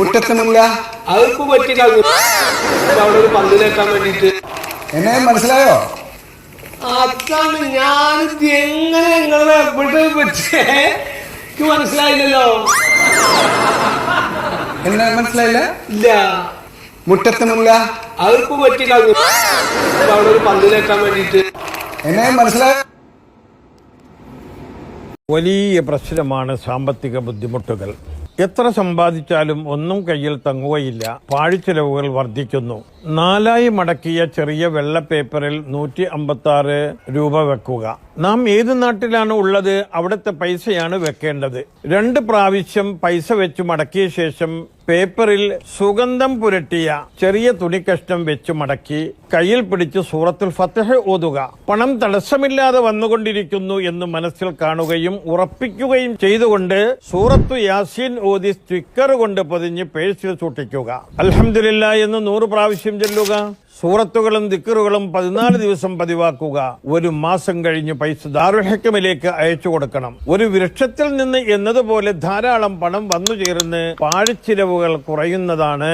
മുറ്റത്തെ മുല്ല അതിപ്പോ പറ്റില്ല. അവിടെ ഒരു പന്തിലേക്കാൻ വേണ്ടിട്ട് എന്നെ മനസ്സിലായോ? അതാണ് ഞാനിത് എങ്ങനെ നിങ്ങളെ എവിടെ പറ്റേ മനസ്സിലായില്ലല്ലോ. എന്നെ മനസ്സിലായില്ല? ഇല്ല. മുറ്റത്തെ മുല്ല അതിപ്പോ പറ്റില്ല. അവിടെ ഒരു പന്തിലേക്കാൻ വേണ്ടിട്ട് എന്നെ മനസ്സിലായോ? വലിയ പ്രശ്നമാണ് സാമ്പത്തിക ബുദ്ധിമുട്ടുകൾ. എത്ര സമ്പാദിച്ചാലും ഒന്നും കയ്യിൽ തങ്ങുകയില്ല. പാഴ്ചെലവുകൾ വർദ്ധിക്കുന്നു. 4 മടക്കിയ ചെറിയ വെള്ള പേപ്പറിൽ 156 രൂപ വെക്കുക. നാം ഏത് നാട്ടിലാണ് ഉള്ളത് അവിടുത്തെ പൈസയാണ് വെക്കേണ്ടത്. 2 പ്രാവശ്യം പൈസ വെച്ച് മടക്കിയ ശേഷം പേപ്പറിൽ സുഗന്ധം പുരട്ടിയ ചെറിയ തുണിക്കഷ്ണം വെച്ച് മടക്കി കയ്യിൽ പിടിച്ച് സൂറത്തുൽ ഫത്ഹ് ഓതുക. പണം തടസ്സമില്ലാതെ വന്നുകൊണ്ടിരിക്കുന്നു എന്ന് മനസ്സിൽ കാണുകയും ഉറപ്പിക്കുകയും ചെയ്തുകൊണ്ട് സൂറത്തു യാസീൻ ഓതി സ്റ്റിക്കർ കൊണ്ട് പൊതിഞ്ഞ് പേഴ്സിൽ സൂക്ഷിക്കുക. അൽഹംദുലില്ലാഹ് എന്ന് 100 പ്രാവശ്യം ചൊല്ലുക. സൂറത്തുകളും ദിക്റുകളും 14 ദിവസം പതിവാക്കുക. 1 മാസം കഴിഞ്ഞ് പൈസ ദാറുൽ ഹിക്മയിലേക്ക് അയച്ചു കൊടുക്കണം. ഒരു വൃക്ഷത്തിൽ നിന്ന് എന്നതുപോലെ ധാരാളം പണം വന്നു ചേർന്ന് പാഴ്ചിലവുകൾ കുറയുന്നതാണ്.